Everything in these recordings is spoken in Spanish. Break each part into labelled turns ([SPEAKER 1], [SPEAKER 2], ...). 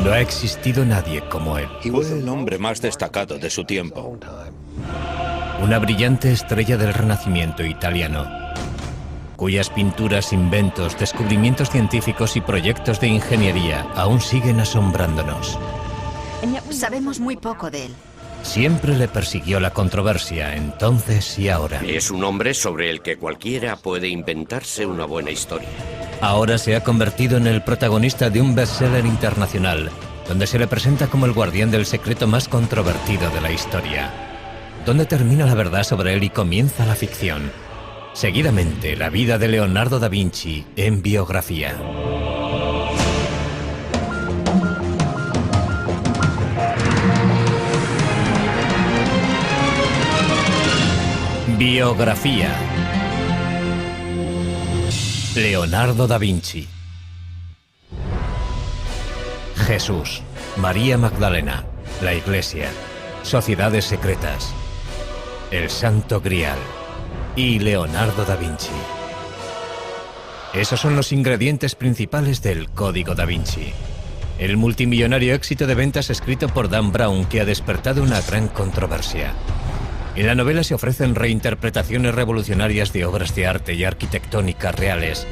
[SPEAKER 1] No ha existido nadie como él.
[SPEAKER 2] Fue el hombre más destacado de su tiempo.
[SPEAKER 1] Una brillante estrella del Renacimiento italiano, cuyas pinturas, inventos, descubrimientos científicos y proyectos de ingeniería aún siguen asombrándonos.
[SPEAKER 3] Sabemos muy poco de él.
[SPEAKER 1] Siempre le persiguió la controversia, entonces y ahora.
[SPEAKER 4] Es un hombre sobre el que cualquiera puede inventarse una buena historia.
[SPEAKER 1] Ahora se ha convertido en el protagonista de un bestseller internacional, donde se le presenta como el guardián del secreto más controvertido de la historia. ¿Dónde termina la verdad sobre él y comienza la ficción? Seguidamente, la vida de Leonardo da Vinci en biografía. Biografía. Leonardo da Vinci. Jesús, María Magdalena, la Iglesia, sociedades secretas, el Santo Grial y Leonardo da Vinci. Esos son los ingredientes principales del Código da Vinci, el multimillonario éxito de ventas escrito por Dan Brown que ha despertado una gran controversia. En la novela se ofrecen reinterpretaciones revolucionarias de obras de arte y arquitectónica reales,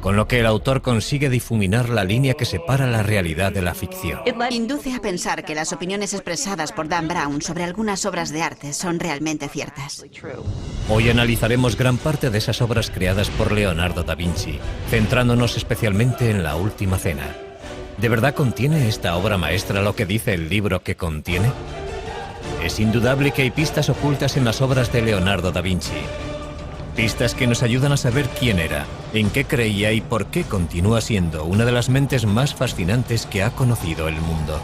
[SPEAKER 1] con lo que el autor consigue difuminar la línea que separa la realidad de la ficción.
[SPEAKER 3] Induce a pensar que las opiniones expresadas por Dan Brown sobre algunas obras de arte son realmente ciertas.
[SPEAKER 1] Hoy analizaremos gran parte de esas obras creadas por Leonardo da Vinci, centrándonos especialmente en La Última Cena. ¿De verdad contiene esta obra maestra lo que dice el libro que contiene? Es indudable que hay pistas ocultas en las obras de Leonardo da Vinci. Pistas que nos ayudan a saber quién era, en qué creía y por qué continúa siendo una de las mentes más fascinantes que ha conocido el mundo.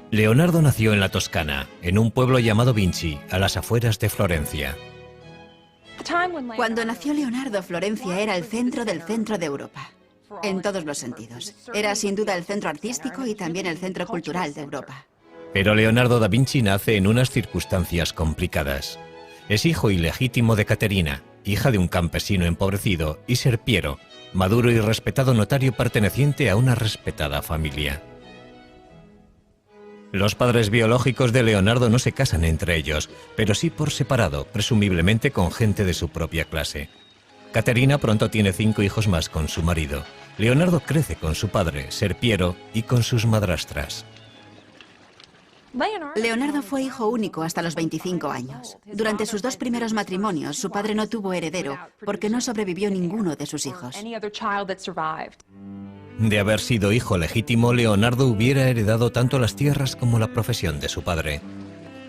[SPEAKER 1] Leonardo nació en la Toscana, en un pueblo llamado Vinci, a las afueras de Florencia.
[SPEAKER 3] Cuando nació Leonardo, Florencia era el centro del centro de Europa. En todos los sentidos. Era sin duda el centro artístico y también el centro cultural de Europa.
[SPEAKER 1] Pero Leonardo da Vinci nace en unas circunstancias complicadas. Es hijo ilegítimo de Caterina, hija de un campesino empobrecido, y Serpiero, maduro y respetado notario perteneciente a una respetada familia. Los padres biológicos de Leonardo no se casan entre ellos, pero sí por separado, presumiblemente con gente de su propia clase. Caterina pronto tiene 5 hijos más con su marido. Leonardo crece con su padre, Serpiero, y con sus madrastras.
[SPEAKER 3] Leonardo fue hijo único hasta los 25 años. Durante sus 2 primeros matrimonios, su padre no tuvo heredero porque no sobrevivió ninguno de sus hijos.
[SPEAKER 1] De haber sido hijo legítimo, Leonardo hubiera heredado tanto las tierras como la profesión de su padre.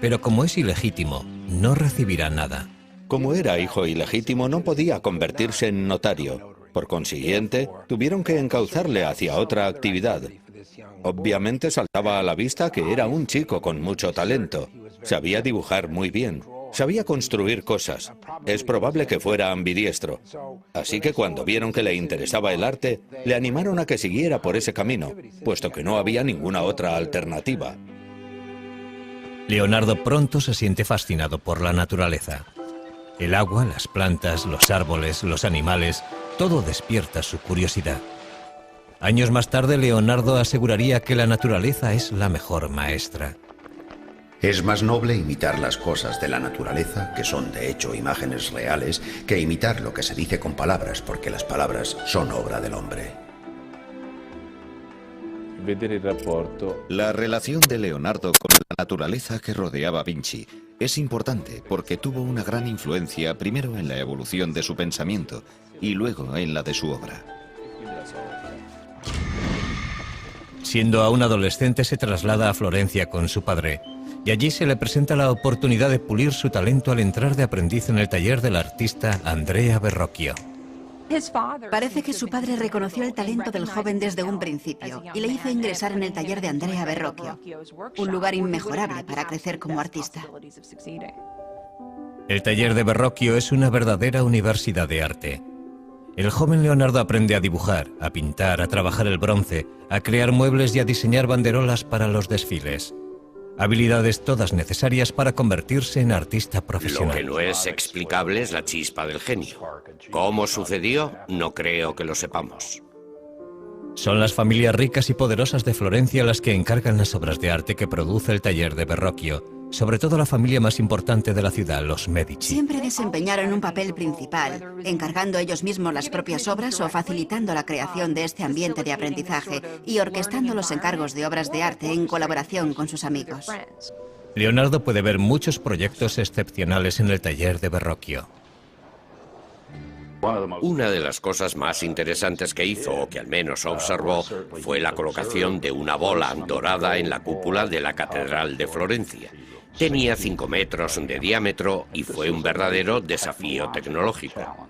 [SPEAKER 1] Pero como es ilegítimo, no recibirá nada.
[SPEAKER 2] Como era hijo ilegítimo, no podía convertirse en notario. Por consiguiente, tuvieron que encauzarle hacia otra actividad. Obviamente saltaba a la vista que era un chico con mucho talento. Sabía dibujar muy bien. Sabía construir cosas. Es probable que fuera ambidiestro. Así que cuando vieron que le interesaba el arte, le animaron a que siguiera por ese camino, puesto que no había ninguna otra alternativa.
[SPEAKER 1] Leonardo pronto se siente fascinado por la naturaleza. El agua, las plantas, los árboles, los animales, todo despierta su curiosidad. Años más tarde, Leonardo aseguraría que la naturaleza es la mejor maestra.
[SPEAKER 5] Es más noble imitar las cosas de la naturaleza, que son de hecho imágenes reales, que imitar lo que se dice con palabras, porque las palabras son obra del hombre.
[SPEAKER 6] La relación de Leonardo con la naturaleza que rodeaba a Vinci es importante porque tuvo una gran influencia primero en la evolución de su pensamiento y luego en la de su obra.
[SPEAKER 1] Siendo aún adolescente, se traslada a Florencia con su padre, y allí se le presenta la oportunidad de pulir su talento al entrar de aprendiz en el taller del artista Andrea Verrocchio.
[SPEAKER 3] Parece que su padre reconoció el talento del joven desde un principio y le hizo ingresar en el taller de Andrea Verrocchio, un lugar inmejorable para crecer como artista.
[SPEAKER 1] El taller de Verrocchio es una verdadera universidad de arte. El joven Leonardo aprende a dibujar, a pintar, a trabajar el bronce, a crear muebles y a diseñar banderolas para los desfiles. Habilidades todas necesarias para convertirse en artista profesional.
[SPEAKER 4] Lo que no es explicable es la chispa del genio. ¿Cómo sucedió? No creo que lo sepamos.
[SPEAKER 1] Son las familias ricas y poderosas de Florencia las que encargan las obras de arte que produce el taller de Verrocchio, sobre todo la familia más importante de la ciudad, los Medici.
[SPEAKER 3] Siempre desempeñaron un papel principal, encargando ellos mismos las propias obras o facilitando la creación de este ambiente de aprendizaje y orquestando los encargos de obras de arte en colaboración con sus amigos.
[SPEAKER 1] Leonardo puede ver muchos proyectos excepcionales en el taller de Verrocchio.
[SPEAKER 4] Una de las cosas más interesantes que hizo, o que al menos observó, fue la colocación de una bola dorada en la cúpula de la Catedral de Florencia. Tenía 5 metros de diámetro y fue un verdadero desafío tecnológico.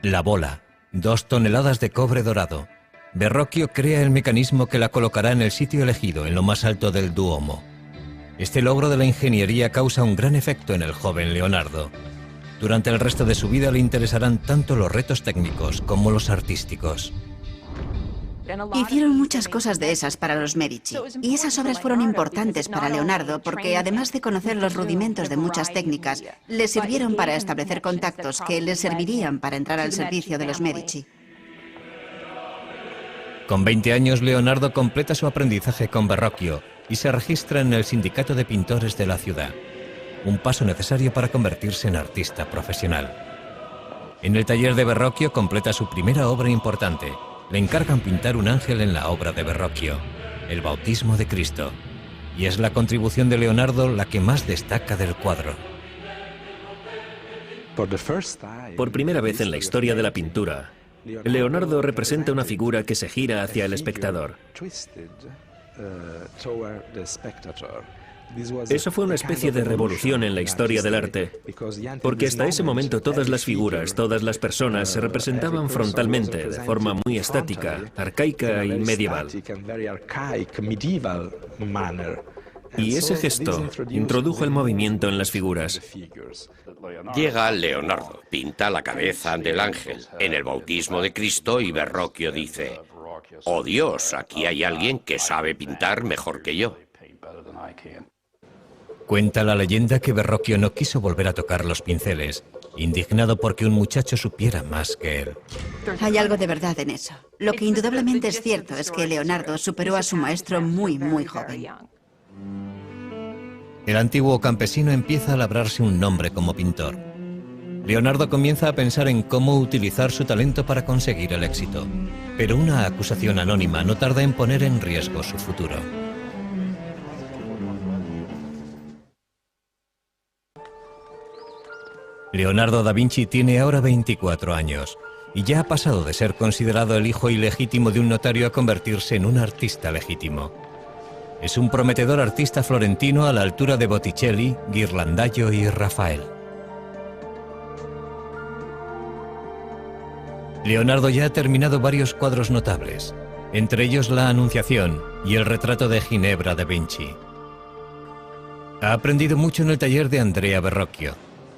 [SPEAKER 1] La bola, 2 toneladas de cobre dorado. Verrocchio crea el mecanismo que la colocará en el sitio elegido, en lo más alto del Duomo. Este logro de la ingeniería causa un gran efecto en el joven Leonardo. Durante el resto de su vida le interesarán tanto los retos técnicos como los artísticos.
[SPEAKER 3] Hicieron muchas cosas de esas para los Medici, y esas obras fueron importantes para Leonardo porque, además de conocer los rudimentos de muchas técnicas, le sirvieron para establecer contactos que le servirían para entrar al servicio de los Medici.
[SPEAKER 1] Con 20 años, Leonardo completa su aprendizaje con Verrocchio y se registra en el Sindicato de Pintores de la ciudad. Un paso necesario para convertirse en artista profesional. En el taller de Verrocchio completa su primera obra importante. Le encargan pintar un ángel en la obra de Verrocchio, el Bautismo de Cristo. Y es la contribución de Leonardo la que más destaca del cuadro.
[SPEAKER 7] Por primera vez en la historia de la pintura, Leonardo representa una figura que se gira hacia el espectador. Eso fue una especie de revolución en la historia del arte, porque hasta ese momento todas las figuras, todas las personas se representaban frontalmente, de forma muy estática, arcaica y medieval. Y ese gesto introdujo el movimiento en las figuras.
[SPEAKER 4] Llega Leonardo, pinta la cabeza del ángel en el Bautismo de Cristo y Verrocchio dice: «Oh Dios, aquí hay alguien que sabe pintar mejor que yo».
[SPEAKER 1] Cuenta la leyenda que Verrocchio no quiso volver a tocar los pinceles, indignado porque un muchacho supiera más que él.
[SPEAKER 3] Hay algo de verdad en eso. Lo que indudablemente es cierto es que Leonardo superó a su maestro muy joven.
[SPEAKER 1] El antiguo campesino empieza a labrarse un nombre como pintor. Leonardo comienza a pensar en cómo utilizar su talento para conseguir el éxito, pero una acusación anónima no tarda en poner en riesgo su futuro. Leonardo da Vinci tiene ahora 24 años y ya ha pasado de ser considerado el hijo ilegítimo de un notario a convertirse en un artista legítimo. Es un prometedor artista florentino a la altura de Botticelli, Ghirlandaio y Rafael. Leonardo ya ha terminado varios cuadros notables, entre ellos la Anunciación y el retrato de Ginebra da Vinci. Ha aprendido mucho en el taller de Andrea Verrocchio.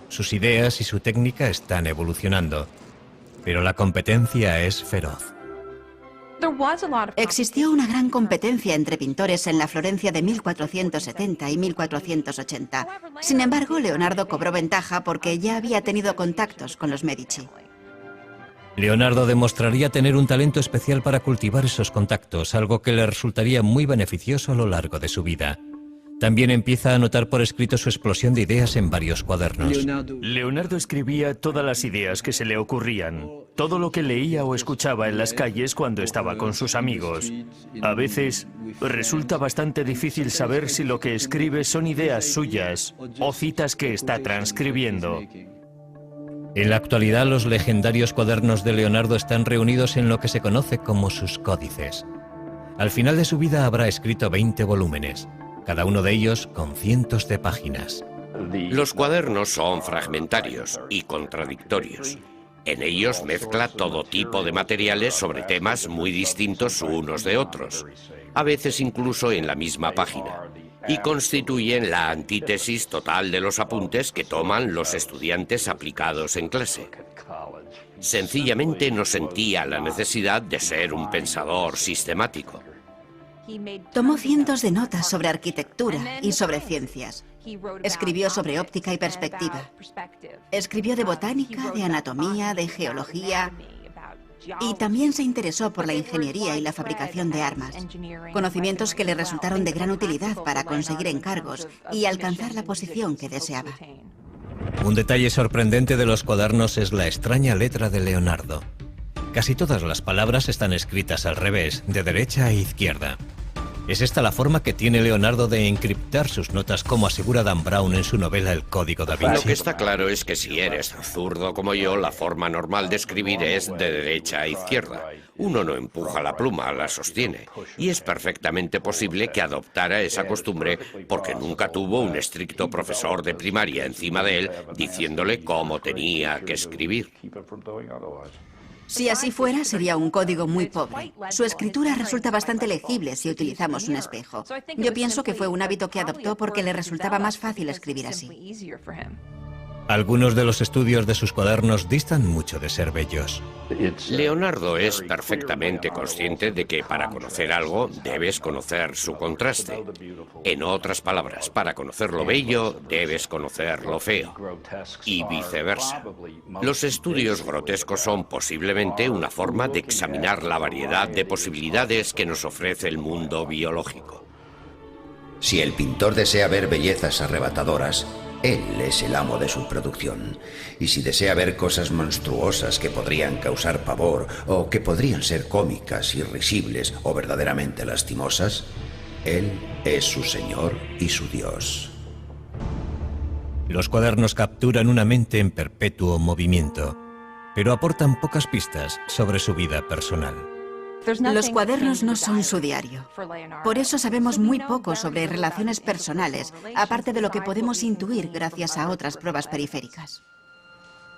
[SPEAKER 1] Sus ideas y su técnica están evolucionando, pero la competencia es feroz.
[SPEAKER 3] Existió una gran competencia entre pintores en la Florencia de 1470 y 1480. Sin embargo, Leonardo cobró ventaja porque ya había tenido contactos con los Medici.
[SPEAKER 1] Leonardo demostraría tener un talento especial para cultivar esos contactos, algo que le resultaría muy beneficioso a lo largo de su vida. También empieza a anotar por escrito su explosión de ideas en varios cuadernos.
[SPEAKER 8] Leonardo escribía todas las ideas que se le ocurrían, todo lo que leía o escuchaba en las calles cuando estaba con sus amigos. A veces resulta bastante difícil saber si lo que escribe son ideas suyas o citas que está transcribiendo.
[SPEAKER 1] En la actualidad, los legendarios cuadernos de Leonardo están reunidos en lo que se conoce como sus códices. Al final de su vida habrá escrito 20 volúmenes. Cada uno de ellos con cientos de páginas.
[SPEAKER 4] Los cuadernos son fragmentarios y contradictorios. En ellos mezcla todo tipo de materiales sobre temas muy distintos unos de otros, a veces incluso en la misma página, y constituyen la antítesis total de los apuntes que toman los estudiantes aplicados en clase. Sencillamente no sentía la necesidad de ser un pensador sistemático.
[SPEAKER 3] Tomó cientos de notas sobre arquitectura y sobre ciencias. Escribió sobre óptica y perspectiva. Escribió de botánica, de anatomía, de geología. Y también se interesó por la ingeniería y la fabricación de armas, conocimientos que le resultaron de gran utilidad para conseguir encargos y alcanzar la posición que deseaba.
[SPEAKER 1] Un detalle sorprendente de los cuadernos es la extraña letra de Leonardo. Casi todas las palabras están escritas al revés, de derecha a izquierda. ¿Es esta la forma que tiene Leonardo de encriptar sus notas, como asegura Dan Brown en su novela El Código da Vinci?
[SPEAKER 4] Lo que está claro es que si eres zurdo como yo, la forma normal de escribir es de derecha a izquierda. Uno no empuja la pluma, la sostiene. Y es perfectamente posible que adoptara esa costumbre porque nunca tuvo un estricto profesor de primaria encima de él diciéndole cómo tenía que escribir.
[SPEAKER 3] Si así fuera, sería un código muy pobre. Su escritura resulta bastante legible si utilizamos un espejo. Yo pienso que fue un hábito que adoptó porque le resultaba más fácil escribir así.
[SPEAKER 1] Algunos de los estudios de sus cuadernos distan mucho de ser bellos.
[SPEAKER 4] Leonardo es perfectamente consciente de que para conocer algo debes conocer su contraste. En otras palabras, para conocer lo bello debes conocer lo feo. Y viceversa. Los estudios grotescos son posiblemente una forma de examinar la variedad de posibilidades que nos ofrece el mundo biológico.
[SPEAKER 5] Si el pintor desea ver bellezas arrebatadoras, él es el amo de su producción. Y si desea ver cosas monstruosas que podrían causar pavor o que podrían ser cómicas, irrisibles o verdaderamente lastimosas, él es su señor y su dios.
[SPEAKER 1] Los cuadernos capturan una mente en perpetuo movimiento, pero aportan pocas pistas sobre su vida personal.
[SPEAKER 3] Los cuadernos no son su diario. Por eso sabemos muy poco sobre relaciones personales, aparte de lo que podemos intuir gracias a otras pruebas periféricas.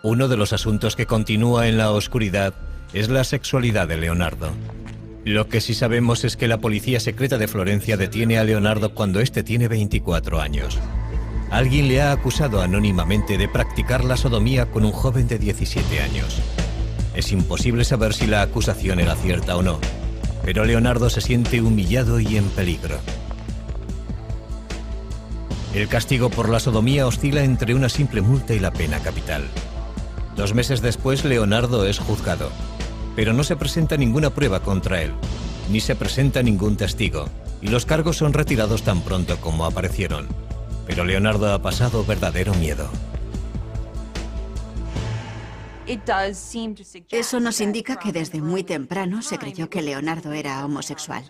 [SPEAKER 1] Uno de los asuntos que continúa en la oscuridad es la sexualidad de Leonardo. Lo que sí sabemos es que la policía secreta de Florencia detiene a Leonardo cuando éste tiene 24 años. Alguien le ha acusado anónimamente de practicar la sodomía con un joven de 17 años. Es imposible saber si la acusación era cierta o no, pero Leonardo se siente humillado y en peligro. El castigo por la sodomía oscila entre una simple multa y la pena capital. 2 meses después, Leonardo es juzgado, pero no se presenta ninguna prueba contra él, ni se presenta ningún testigo, y los cargos son retirados tan pronto como aparecieron. Pero Leonardo ha pasado verdadero miedo.
[SPEAKER 3] Eso nos indica que desde muy temprano se creyó que Leonardo era homosexual.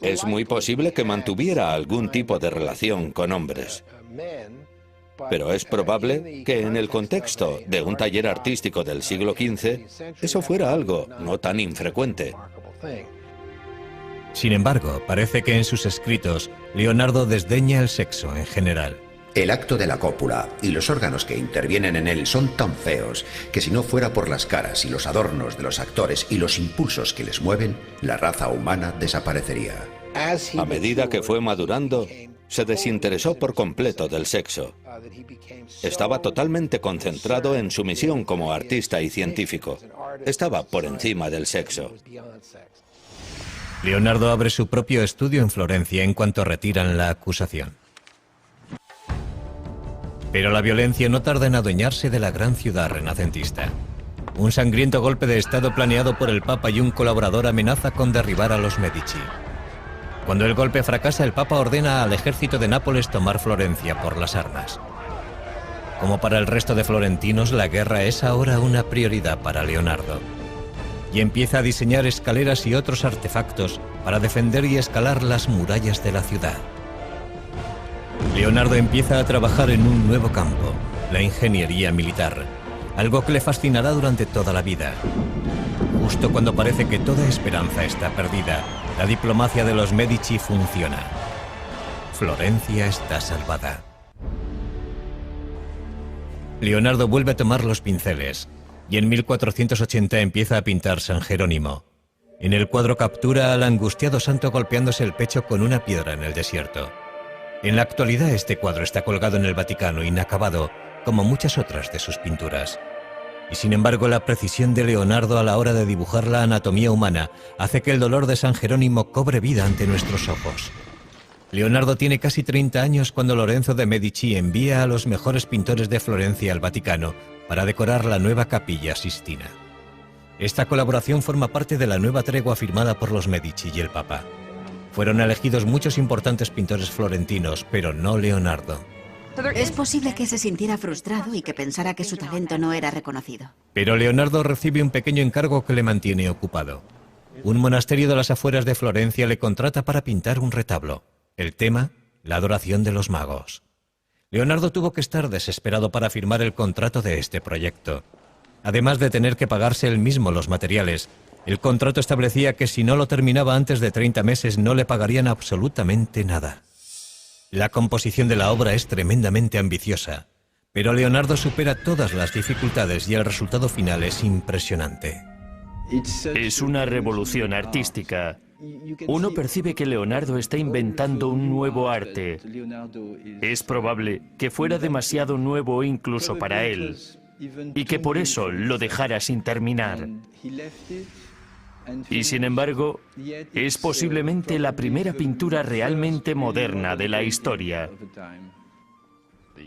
[SPEAKER 2] Es muy posible que mantuviera algún tipo de relación con hombres. Pero es probable que en el contexto de un taller artístico del siglo XV, eso fuera algo no tan infrecuente.
[SPEAKER 1] Sin embargo, parece que en sus escritos, Leonardo desdeña el sexo en general.
[SPEAKER 5] El acto de la cópula y los órganos que intervienen en él son tan feos que si no fuera por las caras y los adornos de los actores y los impulsos que les mueven, la raza humana desaparecería.
[SPEAKER 2] A medida que fue madurando, se desinteresó por completo del sexo. Estaba totalmente concentrado en su misión como artista y científico. Estaba por encima del sexo.
[SPEAKER 1] Leonardo abre su propio estudio en Florencia en cuanto retiran la acusación. Pero la violencia no tarda en adueñarse de la gran ciudad renacentista. Un sangriento golpe de estado planeado por el Papa y un colaborador amenaza con derribar a los Medici. Cuando el golpe fracasa, el Papa ordena al ejército de Nápoles tomar Florencia por las armas. Como para el resto de florentinos, la guerra es ahora una prioridad para Leonardo. Y empieza a diseñar escaleras y otros artefactos para defender y escalar las murallas de la ciudad. Leonardo empieza a trabajar en un nuevo campo, la ingeniería militar, algo que le fascinará durante toda la vida. Justo cuando parece que toda esperanza está perdida, la diplomacia de los Medici funciona. Florencia está salvada. Leonardo vuelve a tomar los pinceles y en 1480 empieza a pintar San Jerónimo. En el cuadro captura al angustiado santo golpeándose el pecho con una piedra en el desierto. En la actualidad este cuadro está colgado en el Vaticano inacabado, como muchas otras de sus pinturas. Y sin embargo la precisión de Leonardo a la hora de dibujar la anatomía humana hace que el dolor de San Jerónimo cobre vida ante nuestros ojos. Leonardo tiene casi 30 años cuando Lorenzo de Medici envía a los mejores pintores de Florencia al Vaticano para decorar la nueva Capilla Sistina. Esta colaboración forma parte de la nueva tregua firmada por los Medici y el Papa. Fueron elegidos muchos importantes pintores florentinos, pero no Leonardo.
[SPEAKER 3] Es posible que se sintiera frustrado y que pensara que su talento no era reconocido.
[SPEAKER 1] Pero Leonardo recibe un pequeño encargo que le mantiene ocupado. Un monasterio de las afueras de Florencia le contrata para pintar un retablo. El tema, la adoración de los magos. Leonardo tuvo que estar desesperado para firmar el contrato de este proyecto. Además de tener que pagarse él mismo los materiales, el contrato establecía que si no lo terminaba antes de 30 meses no le pagarían absolutamente nada. La composición de la obra es tremendamente ambiciosa, pero Leonardo supera todas las dificultades y el resultado final es impresionante.
[SPEAKER 8] Es una revolución artística. Uno percibe que Leonardo está inventando un nuevo arte. Es probable que fuera demasiado nuevo incluso para él, y que por eso lo dejara sin terminar. Y sin embargo, es posiblemente la primera pintura realmente moderna de la historia.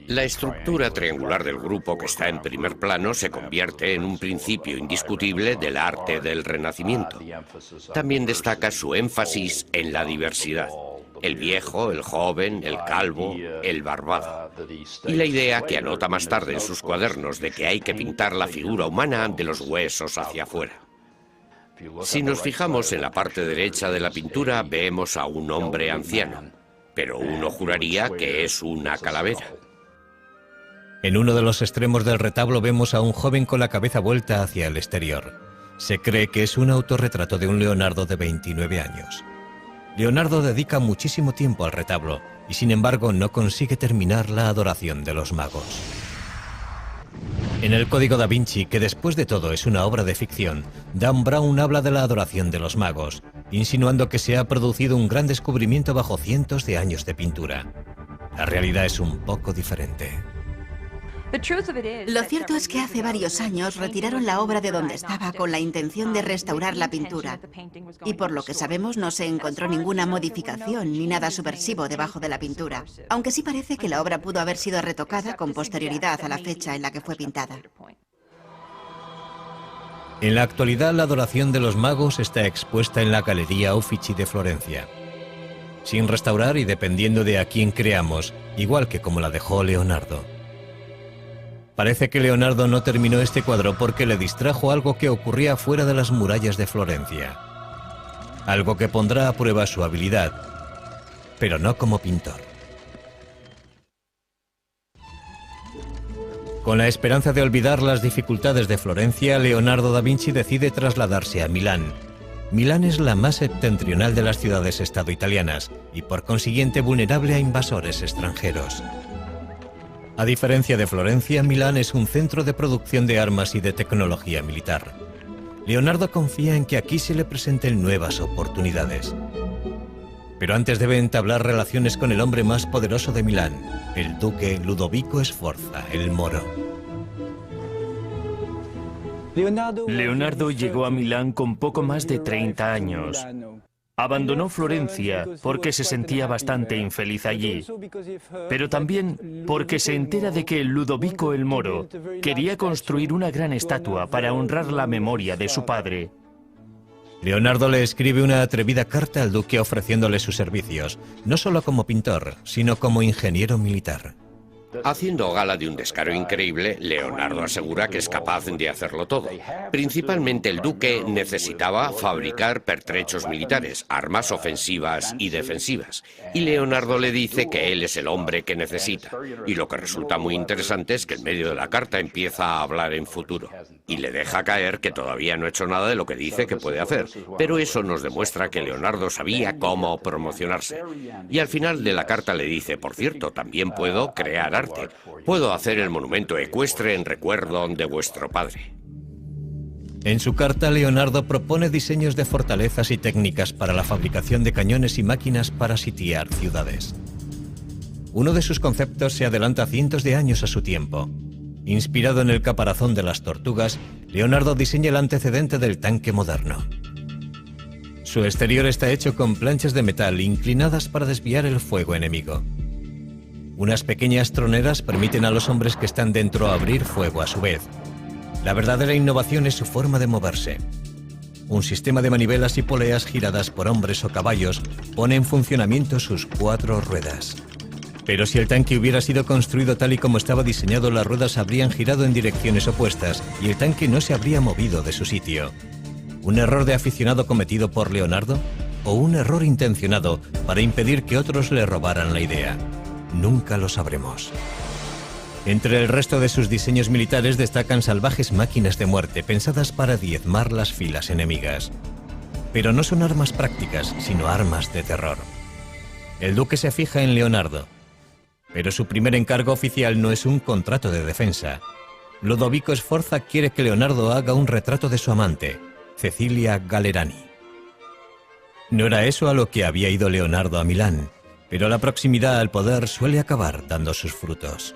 [SPEAKER 4] La estructura triangular del grupo que está en primer plano se convierte en un principio indiscutible del arte del Renacimiento. También destaca su énfasis en la diversidad. El viejo, el joven, el calvo, el barbado. Y la idea que anota más tarde en sus cuadernos de que hay que pintar la figura humana de los huesos hacia afuera. Si nos fijamos en la parte derecha de la pintura, vemos a un hombre anciano, pero uno juraría que es una calavera.
[SPEAKER 1] En uno de los extremos del retablo vemos a un joven con la cabeza vuelta hacia el exterior. Se cree que es un autorretrato de un Leonardo de 29 años. Leonardo dedica muchísimo tiempo al retablo y sin embargo no consigue terminar la adoración de los magos. En el Código da Vinci, que después de todo es una obra de ficción, Dan Brown habla de la adoración de los magos, insinuando que se ha producido un gran descubrimiento bajo cientos de años de pintura. La realidad es un poco diferente.
[SPEAKER 3] Lo cierto es que hace varios años retiraron la obra de donde estaba con la intención de restaurar la pintura. Y por lo que sabemos no se encontró ninguna modificación ni nada subversivo debajo de la pintura, aunque sí parece que la obra pudo haber sido retocada con posterioridad a la fecha en la que fue pintada.
[SPEAKER 1] En la actualidad, la adoración de los magos está expuesta en la Galería Uffizi de Florencia. Sin restaurar y dependiendo de a quién creamos, igual que como la dejó Leonardo. Parece que Leonardo no terminó este cuadro porque le distrajo algo que ocurría fuera de las murallas de Florencia. Algo que pondrá a prueba su habilidad, pero no como pintor. Con la esperanza de olvidar las dificultades de Florencia, Leonardo da Vinci decide trasladarse a Milán. Milán es la más septentrional de las ciudades-estado italianas y por consiguiente vulnerable a invasores extranjeros. A diferencia de Florencia, Milán es un centro de producción de armas y de tecnología militar. Leonardo confía en que aquí se le presenten nuevas oportunidades. Pero antes debe entablar relaciones con el hombre más poderoso de Milán, el duque Ludovico Sforza, el Moro.
[SPEAKER 8] Leonardo llegó a Milán con poco más de 30 años. Abandonó Florencia porque se sentía bastante infeliz allí, pero también porque se entera de que Ludovico el Moro quería construir una gran estatua para honrar la memoria de su padre.
[SPEAKER 1] Leonardo le escribe una atrevida carta al duque ofreciéndole sus servicios, no solo como pintor, sino como ingeniero militar.
[SPEAKER 4] Haciendo gala de un descaro increíble, Leonardo asegura que es capaz de hacerlo todo. Principalmente el duque necesitaba fabricar pertrechos militares, armas ofensivas y defensivas. Y Leonardo le dice que él es el hombre que necesita. Y lo que resulta muy interesante es que en medio de la carta empieza a hablar en futuro. Y le deja caer que todavía no ha hecho nada de lo que dice que puede hacer. Pero eso nos demuestra que Leonardo sabía cómo promocionarse. Y al final de la carta le dice, por cierto, también puedo crear arte. Puedo hacer el monumento ecuestre en recuerdo de vuestro padre.
[SPEAKER 1] En su carta, Leonardo propone diseños de fortalezas y técnicas para la fabricación de cañones y máquinas para sitiar ciudades. Uno de sus conceptos se adelanta cientos de años a su tiempo. Inspirado en el caparazón de las tortugas, Leonardo diseña el antecedente del tanque moderno. Su exterior está hecho con planchas de metal inclinadas para desviar el fuego enemigo. Unas pequeñas troneras permiten a los hombres que están dentro abrir fuego a su vez. La verdadera innovación es su forma de moverse. Un sistema de manivelas y poleas giradas por hombres o caballos pone en funcionamiento sus 4 ruedas. Pero si el tanque hubiera sido construido tal y como estaba diseñado, las ruedas habrían girado en direcciones opuestas y el tanque no se habría movido de su sitio. ¿Un error de aficionado cometido por Leonardo? ¿O un error intencionado para impedir que otros le robaran la idea? Nunca lo sabremos. Entre el resto de sus diseños militares destacan salvajes máquinas de muerte pensadas para diezmar las filas enemigas. Pero no son armas prácticas, sino armas de terror. El duque se fija en Leonardo, pero su primer encargo oficial no es un contrato de defensa. Ludovico Sforza quiere que Leonardo haga un retrato de su amante, Cecilia Gallerani. No era eso a lo que había ido Leonardo a Milán, pero la proximidad al poder suele acabar dando sus frutos.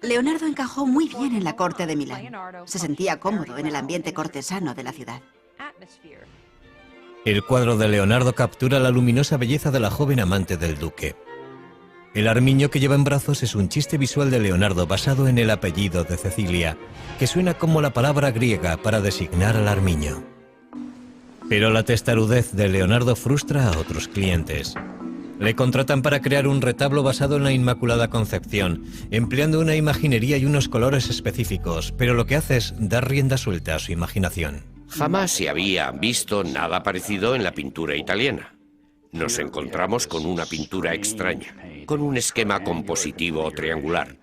[SPEAKER 3] Leonardo encajó muy bien en la corte de Milán. Se sentía cómodo en el ambiente cortesano de la ciudad.
[SPEAKER 1] El cuadro de Leonardo captura la luminosa belleza de la joven amante del duque. El armiño que lleva en brazos es un chiste visual de Leonardo basado en el apellido de Cecilia, que suena como la palabra griega para designar al armiño. Pero la testarudez de Leonardo frustra a otros clientes. Le contratan para crear un retablo basado en la Inmaculada Concepción, empleando una imaginería y unos colores específicos, pero lo que hace es dar rienda suelta a su imaginación.
[SPEAKER 4] Jamás se había visto nada parecido en la pintura italiana. Nos encontramos con una pintura extraña, con un esquema compositivo triangular.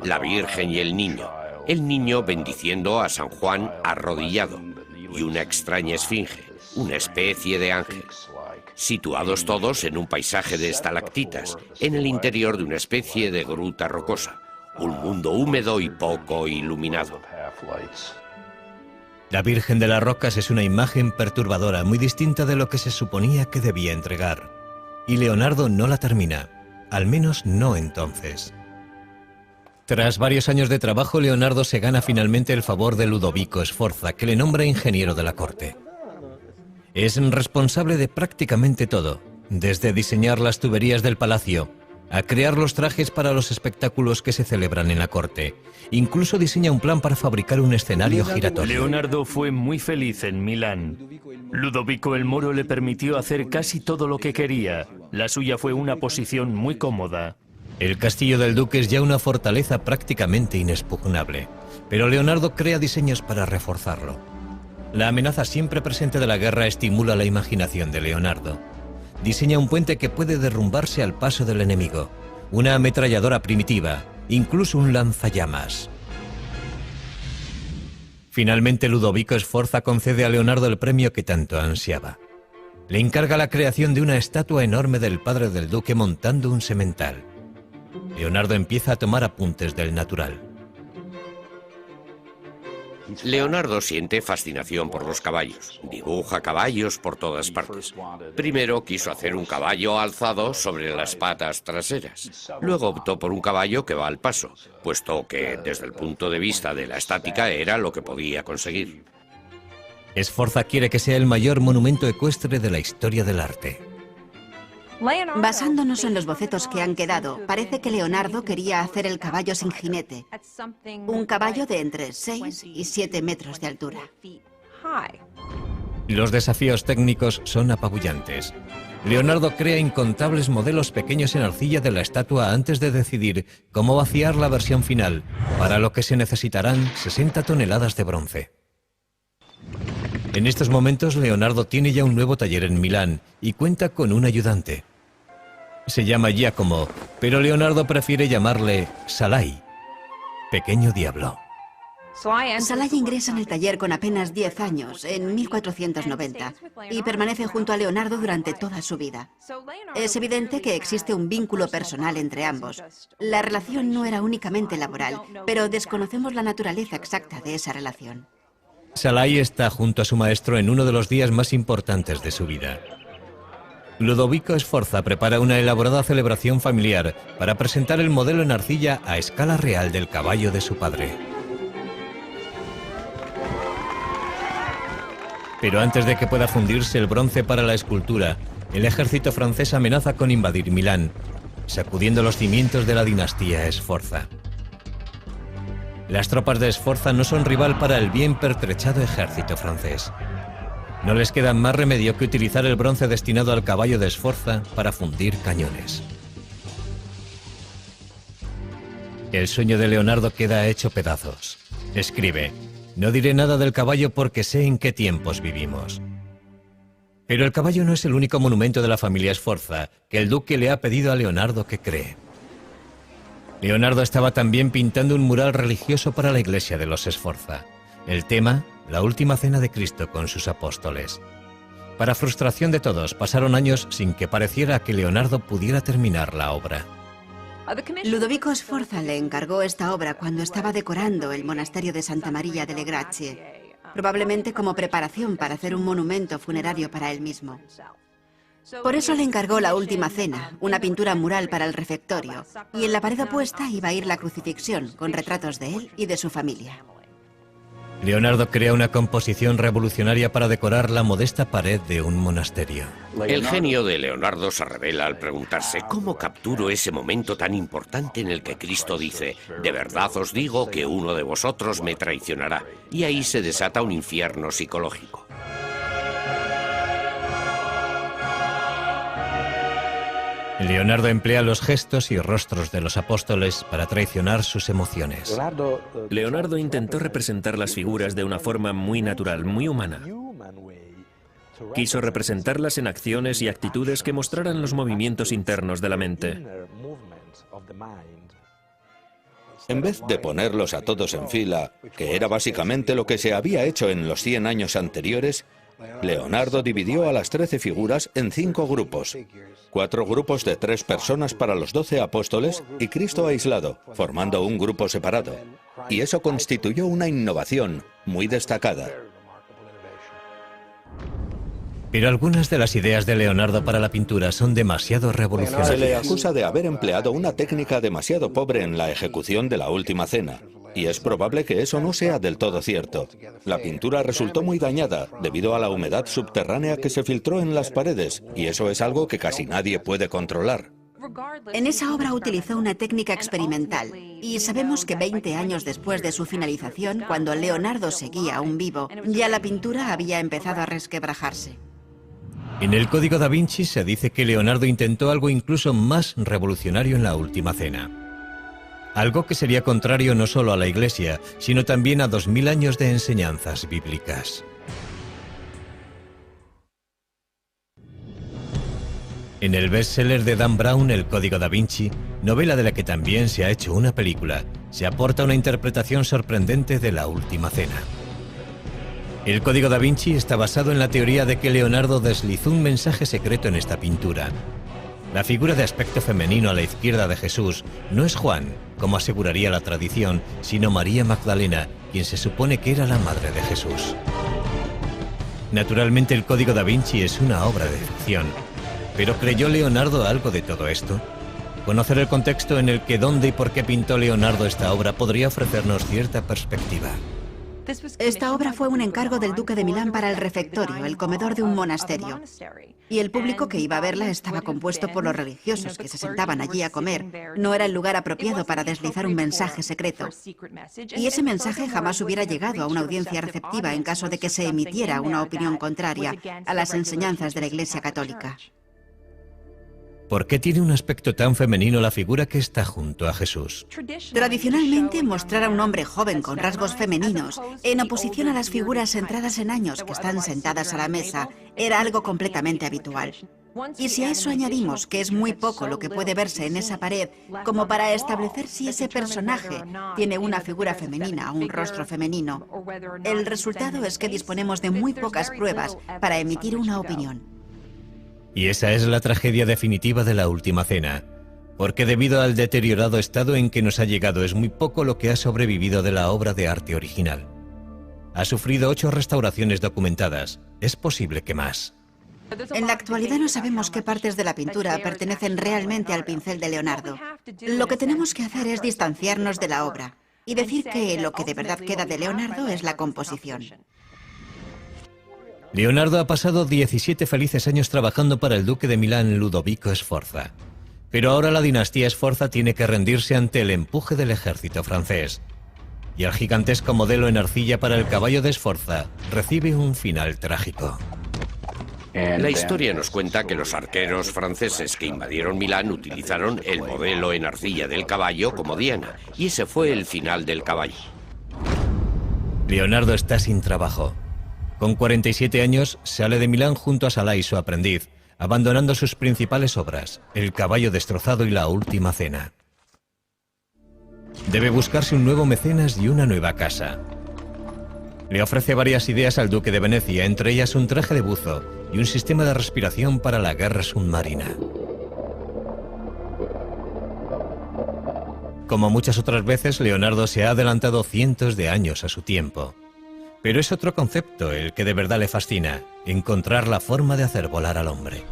[SPEAKER 4] La Virgen y el niño bendiciendo a San Juan arrodillado, y una extraña esfinge, una especie de ángel. Situados todos en un paisaje de estalactitas, en el interior de una especie de gruta rocosa, un mundo húmedo y poco iluminado.
[SPEAKER 1] La Virgen de las Rocas es una imagen perturbadora, muy distinta de lo que se suponía que debía entregar. Y Leonardo no la termina, al menos no entonces. Tras varios años de trabajo, Leonardo se gana finalmente el favor de Ludovico Sforza, que le nombra ingeniero de la corte. Es responsable de prácticamente todo, desde diseñar las tuberías del palacio, a crear los trajes para los espectáculos que se celebran en la corte. Incluso diseña un plan para fabricar un escenario giratorio.
[SPEAKER 8] Leonardo fue muy feliz en Milán. Ludovico el Moro le permitió hacer casi todo lo que quería. La suya fue una posición muy cómoda.
[SPEAKER 1] El castillo del duque es ya una fortaleza prácticamente inexpugnable, pero Leonardo crea diseños para reforzarlo. La amenaza siempre presente de la guerra estimula la imaginación de Leonardo. Diseña un puente que puede derrumbarse al paso del enemigo, una ametralladora primitiva, incluso un lanzallamas. Finalmente, Ludovico Sforza concede a Leonardo el premio que tanto ansiaba. Le encarga la creación de una estatua enorme del padre del duque montando un semental. Leonardo empieza a tomar apuntes del natural.
[SPEAKER 4] Leonardo siente fascinación por los caballos. Dibuja caballos por todas partes. Primero quiso hacer un caballo alzado sobre las patas traseras. Luego optó por un caballo que va al paso, puesto que, desde el punto de vista de la estática, era lo que podía conseguir.
[SPEAKER 1] Sforza quiere que sea el mayor monumento ecuestre de la historia del arte.
[SPEAKER 3] Basándonos en los bocetos que han quedado, parece que Leonardo quería hacer el caballo sin jinete. Un caballo de entre 6 y 7 metros de altura.
[SPEAKER 1] Los desafíos técnicos son apabullantes. Leonardo crea incontables modelos pequeños en arcilla de la estatua antes de decidir cómo vaciar la versión final, para lo que se necesitarán 60 toneladas de bronce. En estos momentos, Leonardo tiene ya un nuevo taller en Milán y cuenta con un ayudante. Se llama Giacomo, pero Leonardo prefiere llamarle Salai, pequeño diablo.
[SPEAKER 3] Salai ingresa en el taller con apenas 10 años, en 1490, y permanece junto a Leonardo durante toda su vida. Es evidente que existe un vínculo personal entre ambos. La relación no era únicamente laboral, pero desconocemos la naturaleza exacta de esa relación.
[SPEAKER 1] Salai está junto a su maestro en uno de los días más importantes de su vida. Ludovico Sforza prepara una elaborada celebración familiar para presentar el modelo en arcilla a escala real del caballo de su padre. Pero antes de que pueda fundirse el bronce para la escultura, el ejército francés amenaza con invadir Milán, sacudiendo los cimientos de la dinastía Sforza. Las tropas de Sforza no son rival para el bien pertrechado ejército francés. No les queda más remedio que utilizar el bronce destinado al caballo de Sforza para fundir cañones. El sueño de Leonardo queda hecho pedazos. Escribe: no diré nada del caballo porque sé en qué tiempos vivimos. Pero el caballo no es el único monumento de la familia Sforza que el duque le ha pedido a Leonardo que cree. Leonardo estaba también pintando un mural religioso para la iglesia de los Sforza. El tema, la última cena de Cristo con sus apóstoles. Para frustración de todos, pasaron años sin que pareciera que Leonardo pudiera terminar la obra.
[SPEAKER 3] Ludovico Sforza le encargó esta obra cuando estaba decorando el monasterio de Santa Maria delle Grazie, probablemente como preparación para hacer un monumento funerario para él mismo. Por eso le encargó la Última Cena, una pintura mural para el refectorio, y en la pared opuesta iba a ir la crucifixión, con retratos de él y de su familia.
[SPEAKER 1] Leonardo crea una composición revolucionaria para decorar la modesta pared de un monasterio.
[SPEAKER 4] El genio de Leonardo se revela al preguntarse cómo capturo ese momento tan importante en el que Cristo dice: de verdad os digo que uno de vosotros me traicionará. Y ahí se desata un infierno psicológico.
[SPEAKER 1] Leonardo emplea los gestos y rostros de los apóstoles para traicionar sus emociones.
[SPEAKER 7] Leonardo intentó representar las figuras de una forma muy natural, muy humana. Quiso representarlas en acciones y actitudes que mostraran los movimientos internos de la mente.
[SPEAKER 2] En vez de ponerlos a todos en fila, que era básicamente lo que se había hecho en los 100 años anteriores, Leonardo dividió a las 13 figuras en 5 grupos. 4 grupos de 3 personas para los 12 apóstoles y Cristo aislado, formando un grupo separado. Y eso constituyó una innovación muy destacada.
[SPEAKER 1] Pero algunas de las ideas de Leonardo para la pintura son demasiado revolucionarias.
[SPEAKER 2] Se le acusa de haber empleado una técnica demasiado pobre en la ejecución de la Última Cena. Y es probable que eso no sea del todo cierto. La pintura resultó muy dañada debido a la humedad subterránea que se filtró en las paredes, y eso es algo que casi nadie puede controlar.
[SPEAKER 3] En esa obra utilizó una técnica experimental, y sabemos que 20 años después de su finalización, cuando Leonardo seguía aún vivo, ya la pintura había empezado a resquebrajarse.
[SPEAKER 1] En el Código da Vinci se dice que Leonardo intentó algo incluso más revolucionario en la Última Cena. Algo que sería contrario no solo a la Iglesia, sino también a 2000 años de enseñanzas bíblicas. En el bestseller de Dan Brown, El Código da Vinci, novela de la que también se ha hecho una película, se aporta una interpretación sorprendente de la Última Cena. El Código da Vinci está basado en la teoría de que Leonardo deslizó un mensaje secreto en esta pintura. La figura de aspecto femenino a la izquierda de Jesús no es Juan, como aseguraría la tradición, sino María Magdalena, quien se supone que era la madre de Jesús. Naturalmente, el Código da Vinci es una obra de ficción. ¿Pero creyó Leonardo algo de todo esto? Conocer el contexto en el que, dónde y por qué pintó Leonardo esta obra podría ofrecernos cierta perspectiva.
[SPEAKER 3] Esta obra fue un encargo del duque de Milán para el refectorio, el comedor de un monasterio. Y el público que iba a verla estaba compuesto por los religiosos que se sentaban allí a comer. No era el lugar apropiado para deslizar un mensaje secreto. Y ese mensaje jamás hubiera llegado a una audiencia receptiva en caso de que se emitiera una opinión contraria a las enseñanzas de la Iglesia Católica.
[SPEAKER 1] ¿Por qué tiene un aspecto tan femenino la figura que está junto a Jesús?
[SPEAKER 3] Tradicionalmente, mostrar a un hombre joven con rasgos femeninos, en oposición a las figuras centradas en años que están sentadas a la mesa, era algo completamente habitual. Y si a eso añadimos que es muy poco lo que puede verse en esa pared, como para establecer si ese personaje tiene una figura femenina o un rostro femenino, el resultado es que disponemos de muy pocas pruebas para emitir una opinión.
[SPEAKER 1] Y esa es la tragedia definitiva de la Última Cena, porque debido al deteriorado estado en que nos ha llegado es muy poco lo que ha sobrevivido de la obra de arte original. Ha sufrido 8 restauraciones documentadas, es posible que más.
[SPEAKER 3] En la actualidad no sabemos qué partes de la pintura pertenecen realmente al pincel de Leonardo. Lo que tenemos que hacer es distanciarnos de la obra y decir que lo que de verdad queda de Leonardo es la composición.
[SPEAKER 1] Leonardo ha pasado 17 felices años trabajando para el duque de Milán, Ludovico Sforza. Pero ahora la dinastía Sforza tiene que rendirse ante el empuje del ejército francés. y el gigantesco modelo en arcilla para el caballo de Sforza recibe un final trágico.
[SPEAKER 4] La historia nos cuenta que los arqueros franceses que invadieron Milán utilizaron el modelo en arcilla del caballo como diana, y ese fue el final del caballo.
[SPEAKER 1] Leonardo está sin trabajo. Con 47 años sale de Milán junto a Salai, su aprendiz, abandonando sus principales obras, El caballo destrozado y La última cena. Debe buscarse un nuevo mecenas y una nueva casa. Le ofrece varias ideas al duque de Venecia, entre ellas un traje de buzo y un sistema de respiración para la guerra submarina. Como muchas otras veces, Leonardo se ha adelantado cientos de años a su tiempo. Pero es otro concepto el que de verdad le fascina: encontrar la forma de hacer volar al hombre.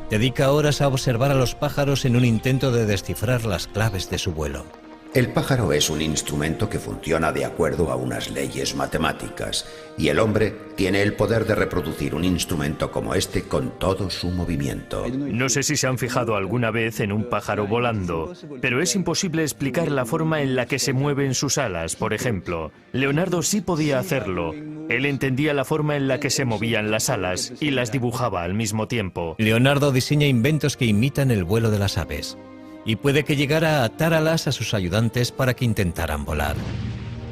[SPEAKER 1] Dedica horas a observar a los pájaros en un intento de descifrar las claves de su vuelo.
[SPEAKER 5] El pájaro es un instrumento que funciona de acuerdo a unas leyes matemáticas, y el hombre tiene el poder de reproducir un instrumento como este con todo su movimiento.
[SPEAKER 8] No sé si se han fijado alguna vez en un pájaro volando, pero es imposible explicar la forma en la que se mueven sus alas, por ejemplo. Leonardo sí podía hacerlo. Él entendía la forma en la que se movían las alas y las dibujaba al mismo tiempo.
[SPEAKER 1] Leonardo diseña inventos que imitan el vuelo de las aves, y puede que llegara a atar alas a sus ayudantes para que intentaran volar.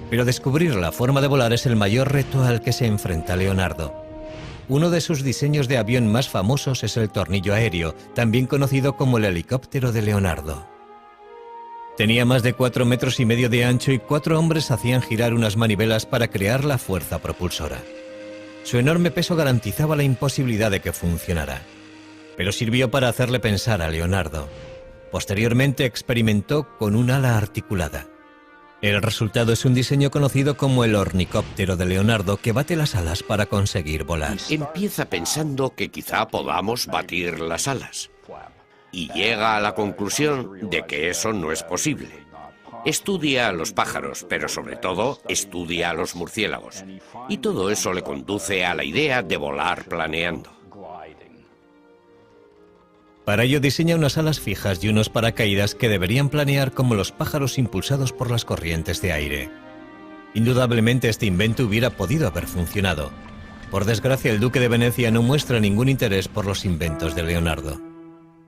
[SPEAKER 1] Pero descubrir la forma de volar es el mayor reto al que se enfrenta Leonardo. Uno de sus diseños de avión más famosos es el tornillo aéreo, también conocido como el helicóptero de Leonardo. Tenía más de 4,5 metros de ancho y 4 hombres hacían girar unas manivelas para crear la fuerza propulsora. Su enorme peso garantizaba la imposibilidad de que funcionara, pero sirvió para hacerle pensar a Leonardo. Posteriormente experimentó con un ala articulada. El resultado es un diseño conocido como el ornicóptero de Leonardo, que bate las alas para conseguir volar.
[SPEAKER 4] Empieza pensando que quizá podamos batir las alas, y llega a la conclusión de que eso no es posible. Estudia a los pájaros, pero sobre todo estudia a los murciélagos, y todo eso le conduce a la idea de volar planeando.
[SPEAKER 1] Para ello diseña unas alas fijas y unos paracaídas que deberían planear como los pájaros impulsados por las corrientes de aire. Indudablemente este invento hubiera podido haber funcionado. Por desgracia, el duque de Venecia no muestra ningún interés por los inventos de Leonardo.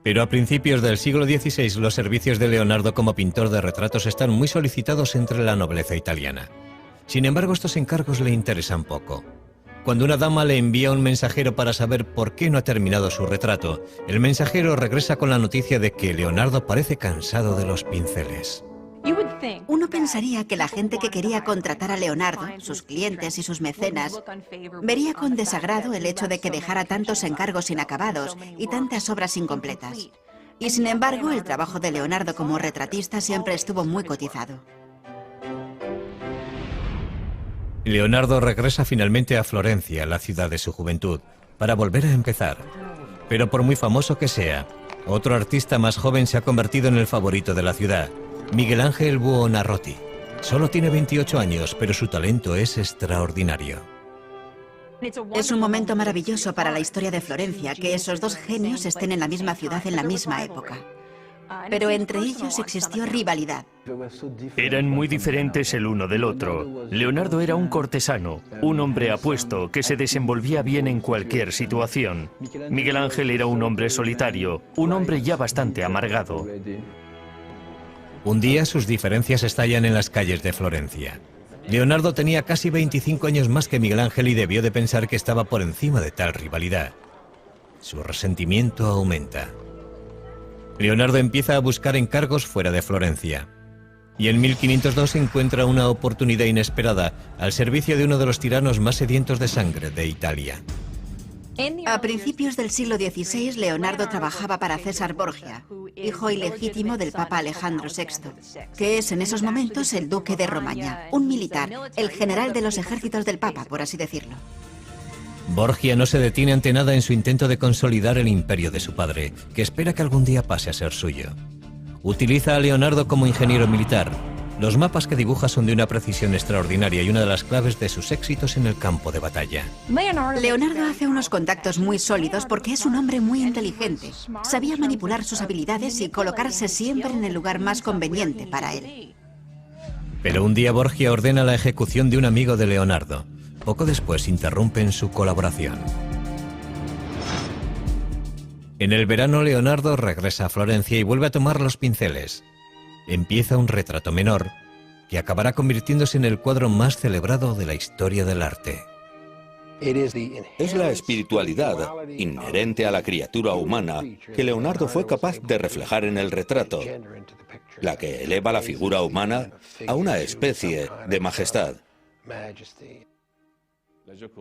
[SPEAKER 1] Pero a principios del siglo XVI los servicios de Leonardo como pintor de retratos están muy solicitados entre la nobleza italiana. Sin embargo, estos encargos le interesan poco. Cuando una dama le envía un mensajero para saber por qué no ha terminado su retrato, el mensajero regresa con la noticia de que Leonardo parece cansado de los pinceles.
[SPEAKER 3] Uno pensaría que la gente que quería contratar a Leonardo, sus clientes y sus mecenas, vería con desagrado el hecho de que dejara tantos encargos inacabados y tantas obras incompletas. Y sin embargo, el trabajo de Leonardo como retratista siempre estuvo muy cotizado.
[SPEAKER 1] Leonardo regresa finalmente a Florencia, la ciudad de su juventud, para volver a empezar. Pero por muy famoso que sea, otro artista más joven se ha convertido en el favorito de la ciudad, Miguel Ángel Buonarroti. Solo tiene 28 años, pero su talento es extraordinario.
[SPEAKER 3] Es un momento maravilloso para la historia de Florencia que esos dos genios estén en la misma ciudad en la misma época. Pero entre ellos existió rivalidad.
[SPEAKER 8] Eran muy diferentes el uno del otro. Leonardo era un cortesano, un hombre apuesto que se desenvolvía bien en cualquier situación. Miguel Ángel era un hombre solitario, un hombre ya bastante amargado.
[SPEAKER 1] Un día sus diferencias estallan en las calles de Florencia. Leonardo tenía casi 25 años más que Miguel Ángel y debió de pensar que estaba por encima de tal rivalidad. Su resentimiento aumenta. Leonardo empieza a buscar encargos fuera de Florencia. Y en 1502 encuentra una oportunidad inesperada al servicio de uno de los tiranos más sedientos de sangre de Italia.
[SPEAKER 3] A principios del siglo XVI, Leonardo trabajaba para César Borgia, hijo ilegítimo del Papa Alejandro VI, que es en esos momentos el duque de Romagna, un militar, el general de los ejércitos del Papa, por así decirlo.
[SPEAKER 1] Borgia no se detiene ante nada en su intento de consolidar el imperio de su padre, que espera que algún día pase a ser suyo. Utiliza a Leonardo como ingeniero militar. Los mapas que dibuja son de una precisión extraordinaria y una de las claves de sus éxitos en el campo de batalla.
[SPEAKER 3] Leonardo hace unos contactos muy sólidos porque es un hombre muy inteligente. Sabía manipular sus habilidades y colocarse siempre en el lugar más conveniente para él.
[SPEAKER 1] Pero un día Borgia ordena la ejecución de un amigo de Leonardo. Poco después interrumpen su colaboración. En el verano, Leonardo regresa a Florencia y vuelve a tomar los pinceles. Empieza un retrato menor que acabará convirtiéndose en el cuadro más celebrado de la historia del arte.
[SPEAKER 2] Es la espiritualidad inherente a la criatura humana que Leonardo fue capaz de reflejar en el retrato, la que eleva la figura humana a una especie de majestad.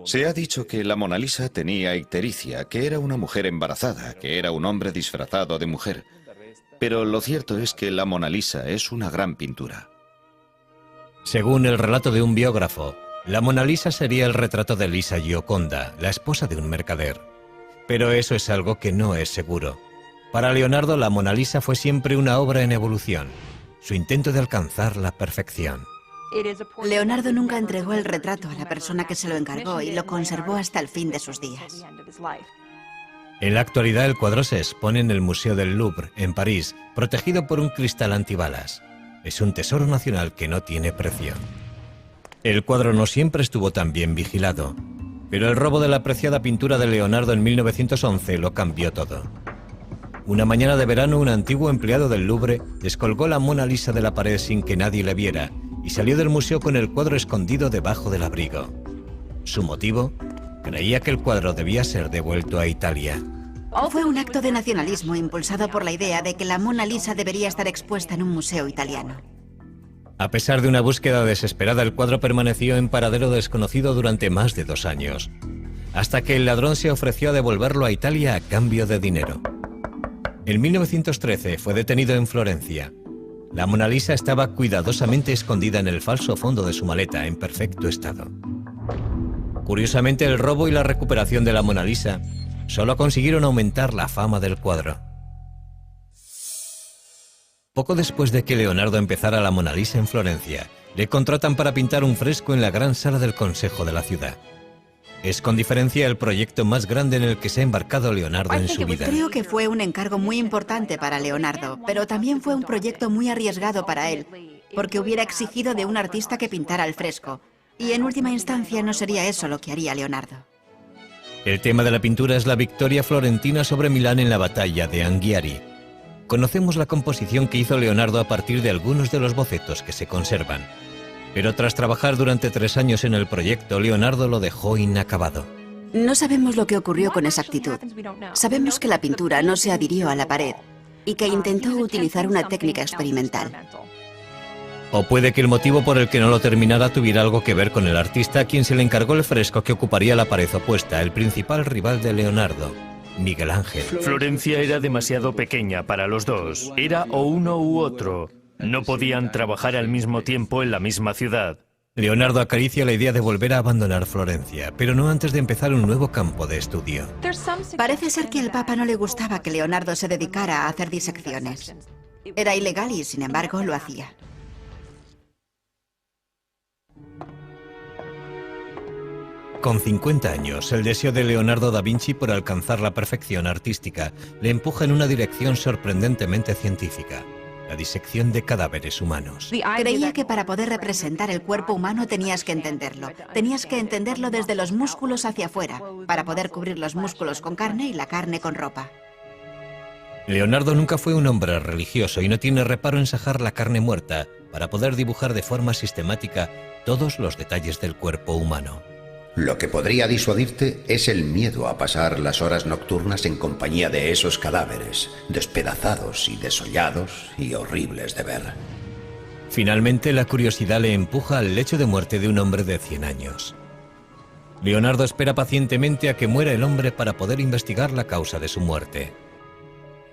[SPEAKER 6] Se ha dicho que la Mona Lisa tenía ictericia, que era una mujer embarazada, que era un hombre disfrazado de mujer. Pero lo cierto es que la Mona Lisa es una gran pintura.
[SPEAKER 1] Según el relato de un biógrafo, la Mona Lisa sería el retrato de Lisa Gioconda, la esposa de un mercader. Pero eso es algo que no es seguro. Para Leonardo, la Mona Lisa fue siempre una obra en evolución, su intento de alcanzar la perfección.
[SPEAKER 3] Leonardo nunca entregó el retrato a la persona que se lo encargó y lo conservó hasta el fin de sus días.
[SPEAKER 1] En la actualidad, el cuadro se expone en el Museo del Louvre, en París, protegido por un cristal antibalas. Es un tesoro nacional que no tiene precio. El cuadro no siempre estuvo tan bien vigilado, pero el robo de la apreciada pintura de Leonardo en 1911 lo cambió todo. Una mañana de verano, un antiguo empleado del Louvre descolgó la Mona Lisa de la pared sin que nadie le viera y salió del museo con el cuadro escondido debajo del abrigo. ¿Su motivo? Creía que el cuadro debía ser devuelto a Italia.
[SPEAKER 3] Fue un acto de nacionalismo impulsado por la idea de que la Mona Lisa debería estar expuesta en un museo italiano.
[SPEAKER 1] A pesar de una búsqueda desesperada, el cuadro permaneció en paradero desconocido durante más de 2 años, hasta que el ladrón se ofreció a devolverlo a Italia a cambio de dinero. En 1913 fue detenido en Florencia. La Mona Lisa estaba cuidadosamente escondida en el falso fondo de su maleta, en perfecto estado. Curiosamente, el robo y la recuperación de la Mona Lisa solo consiguieron aumentar la fama del cuadro. Poco después de que Leonardo empezara la Mona Lisa en Florencia, le contratan para pintar un fresco en la gran sala del Consejo de la ciudad. Es con diferencia el proyecto más grande en el que se ha embarcado Leonardo en su vida.
[SPEAKER 3] Creo que fue un encargo muy importante para Leonardo, pero también fue un proyecto muy arriesgado para él, porque hubiera exigido de un artista que pintara el fresco, y en última instancia no sería eso lo que haría Leonardo.
[SPEAKER 1] El tema de la pintura es la victoria florentina sobre Milán en la batalla de Anghiari. Conocemos la composición que hizo Leonardo a partir de algunos de los bocetos que se conservan. Pero tras trabajar durante 3 años en el proyecto, Leonardo lo dejó inacabado.
[SPEAKER 3] No sabemos lo que ocurrió con exactitud. Sabemos que la pintura no se adhirió a la pared y que intentó utilizar una técnica experimental.
[SPEAKER 1] O puede que el motivo por el que no lo terminara tuviera algo que ver con el artista a quien se le encargó el fresco que ocuparía la pared opuesta, el principal rival de Leonardo, Miguel Ángel.
[SPEAKER 8] Florencia era demasiado pequeña para los dos. Era o uno u otro. No podían trabajar al mismo tiempo en la misma ciudad.
[SPEAKER 1] Leonardo acaricia la idea de volver a abandonar Florencia, pero no antes de empezar un nuevo campo de estudio.
[SPEAKER 3] Parece ser que al Papa no le gustaba que Leonardo se dedicara a hacer disecciones. Era ilegal y, sin embargo, lo hacía.
[SPEAKER 1] Con 50 años, el deseo de Leonardo da Vinci por alcanzar la perfección artística le empuja en una dirección sorprendentemente científica: la disección de cadáveres humanos.
[SPEAKER 3] Creía que para poder representar el cuerpo humano tenías que entenderlo. Tenías que entenderlo desde los músculos hacia afuera, para poder cubrir los músculos con carne y la carne con ropa.
[SPEAKER 1] Leonardo nunca fue un hombre religioso y no tiene reparo en sajar la carne muerta para poder dibujar de forma sistemática todos los detalles del cuerpo humano.
[SPEAKER 5] Lo que podría disuadirte es el miedo a pasar las horas nocturnas en compañía de esos cadáveres, despedazados y desollados y horribles de ver.
[SPEAKER 1] Finalmente, la curiosidad le empuja al lecho de muerte de un hombre de 100 años. Leonardo espera pacientemente a que muera el hombre para poder investigar la causa de su muerte.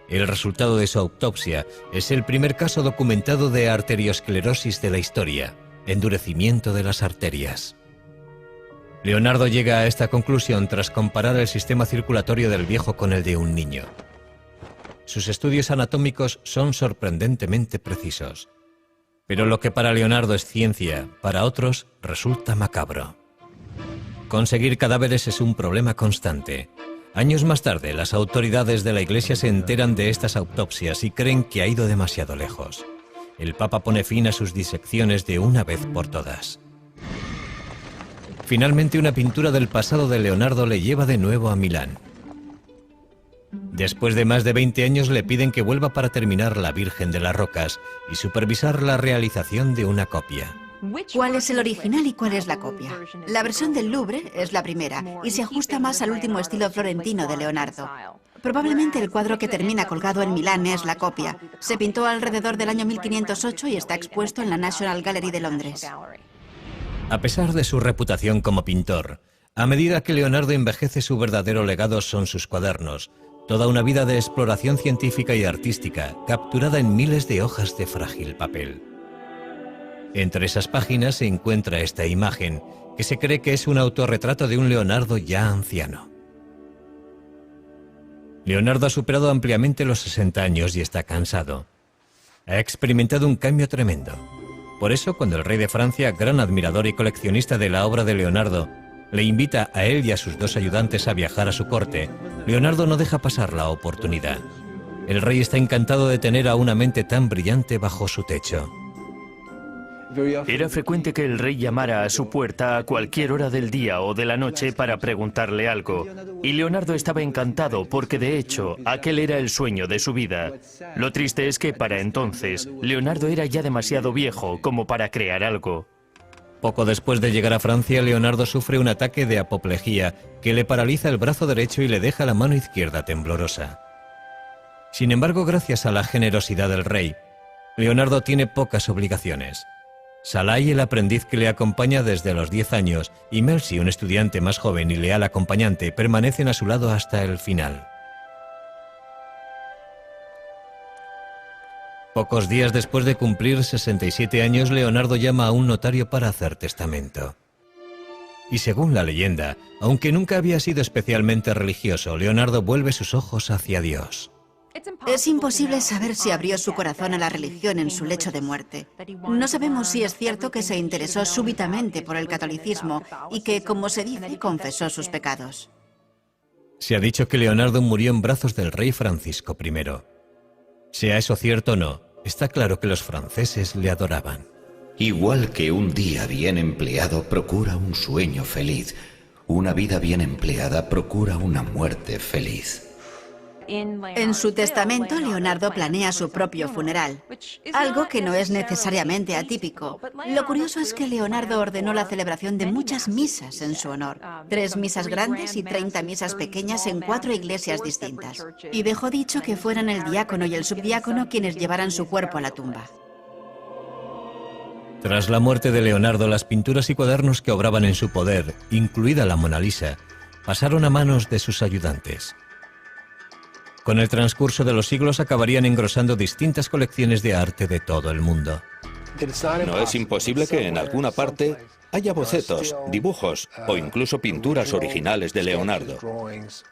[SPEAKER 1] El resultado de su autopsia es el primer caso documentado de arteriosclerosis de la historia, endurecimiento de las arterias. Leonardo llega a esta conclusión tras comparar el sistema circulatorio del viejo con el de un niño. Sus estudios anatómicos son sorprendentemente precisos. Pero lo que para Leonardo es ciencia, para otros resulta macabro. Conseguir cadáveres es un problema constante. Años más tarde, las autoridades de la Iglesia se enteran de estas autopsias y creen que ha ido demasiado lejos. el Papa pone fin a sus disecciones de una vez por todas. Finalmente, una pintura del pasado de Leonardo le lleva de nuevo a Milán. Después de más de 20 años le piden que vuelva para terminar La Virgen de las Rocas y supervisar la realización de una copia.
[SPEAKER 3] ¿Cuál es el original y cuál es la copia? La versión del Louvre es la primera y se ajusta más al último estilo florentino de Leonardo. Probablemente el cuadro que termina colgado en Milán es la copia. Se pintó alrededor del año 1508 y está expuesto en la National Gallery de Londres.
[SPEAKER 1] A pesar de su reputación como pintor, a medida que Leonardo envejece, su verdadero legado son sus cuadernos, toda una vida de exploración científica y artística, capturada en miles de hojas de frágil papel. Entre esas páginas se encuentra esta imagen, que se cree que es un autorretrato de un Leonardo ya anciano. Leonardo ha superado ampliamente los 60 años y está cansado. Ha experimentado un cambio tremendo. Por eso, cuando el rey de Francia, gran admirador y coleccionista de la obra de Leonardo, le invita a él y a sus 2 ayudantes a viajar a su corte, Leonardo no deja pasar la oportunidad. El rey está encantado de tener a una mente tan brillante bajo su techo.
[SPEAKER 8] Era frecuente que el rey llamara a su puerta a cualquier hora del día o de la noche para preguntarle algo. Y Leonardo estaba encantado porque, de hecho, aquel era el sueño de su vida. Lo triste es que, para entonces, Leonardo era ya demasiado viejo como para crear algo.
[SPEAKER 1] Poco después de llegar a Francia, Leonardo sufre un ataque de apoplejía que le paraliza el brazo derecho y le deja la mano izquierda temblorosa. Sin embargo, gracias a la generosidad del rey, Leonardo tiene pocas obligaciones. Salai, el aprendiz que le acompaña desde los 10 años, y Melzi, un estudiante más joven y leal acompañante, permanecen a su lado hasta el final. Pocos días después de cumplir 67 años, Leonardo llama a un notario para hacer testamento. Y según la leyenda, aunque nunca había sido especialmente religioso, Leonardo vuelve sus ojos hacia Dios.
[SPEAKER 3] Es imposible saber si abrió su corazón a la religión en su lecho de muerte. No sabemos si es cierto que se interesó súbitamente por el catolicismo y que, como se dice, confesó sus pecados.
[SPEAKER 1] Se ha dicho que Leonardo murió en brazos del rey Francisco I. Sea eso cierto o no, está claro que los franceses le adoraban.
[SPEAKER 5] Igual que un día bien empleado procura un sueño feliz, una vida bien empleada procura una muerte feliz.
[SPEAKER 3] En su testamento, Leonardo planea su propio funeral, algo que no es necesariamente atípico. Lo curioso es que Leonardo ordenó la celebración de muchas misas en su honor, 3 misas grandes y 30 misas pequeñas en 4 iglesias distintas. Y dejó dicho que fueran el diácono y el subdiácono quienes llevaran su cuerpo a la tumba.
[SPEAKER 1] Tras la muerte de Leonardo, las pinturas y cuadernos que obraban en su poder, incluida la Mona Lisa, pasaron a manos de sus ayudantes. Con el transcurso de los siglos acabarían engrosando distintas colecciones de arte de todo el mundo.
[SPEAKER 2] No es imposible que en alguna parte haya bocetos, dibujos o incluso pinturas originales de Leonardo.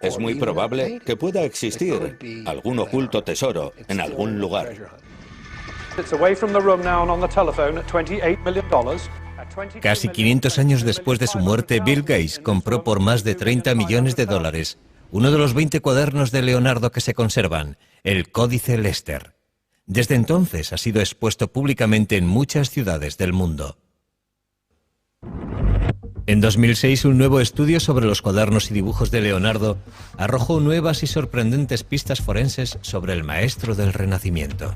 [SPEAKER 2] Es muy probable que pueda existir algún oculto tesoro en algún lugar.
[SPEAKER 1] Casi 500 años después de su muerte, Bill Gates compró por más de $30 millones uno de los 20 cuadernos de Leonardo que se conservan, el Códice Lester. Desde entonces ha sido expuesto públicamente en muchas ciudades del mundo. En 2006, un nuevo estudio sobre los cuadernos y dibujos de Leonardo arrojó nuevas y sorprendentes pistas forenses sobre el maestro del Renacimiento.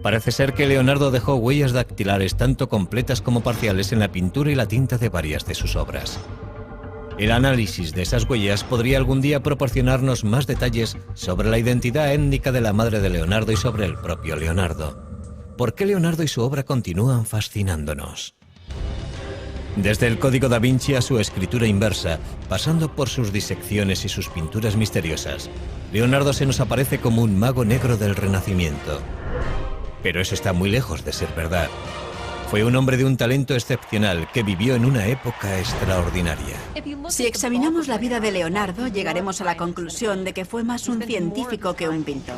[SPEAKER 1] Parece ser que Leonardo dejó huellas dactilares tanto completas como parciales en la pintura y la tinta de varias de sus obras. El análisis de esas huellas podría algún día proporcionarnos más detalles sobre la identidad étnica de la madre de Leonardo y sobre el propio Leonardo. ¿Por qué Leonardo y su obra continúan fascinándonos? Desde el Código da Vinci a su escritura inversa, pasando por sus disecciones y sus pinturas misteriosas, Leonardo se nos aparece como un mago negro del Renacimiento. Pero eso está muy lejos de ser verdad. Fue un hombre de un talento excepcional que vivió en una época extraordinaria.
[SPEAKER 3] Si examinamos la vida de Leonardo, llegaremos a la conclusión de que fue más un científico que un pintor.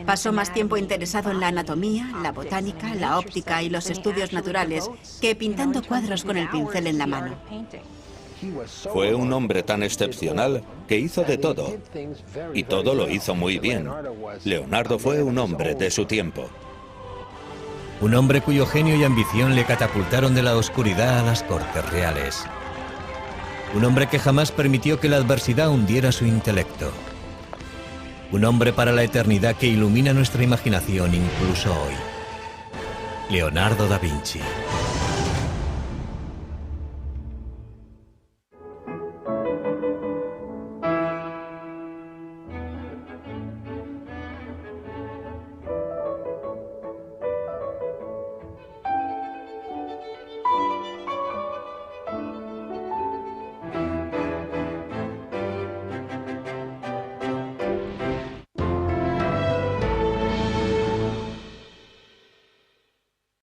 [SPEAKER 3] Pasó más tiempo interesado en la anatomía, la botánica, la óptica y los estudios naturales que pintando cuadros con el pincel en la mano.
[SPEAKER 2] Fue un hombre tan excepcional que hizo de todo, y todo lo hizo muy bien. Leonardo fue un hombre de su tiempo.
[SPEAKER 1] Un hombre cuyo genio y ambición le catapultaron de la oscuridad a las cortes reales. Un hombre que jamás permitió que la adversidad hundiera su intelecto. Un hombre para la eternidad que ilumina nuestra imaginación incluso hoy. Leonardo da Vinci.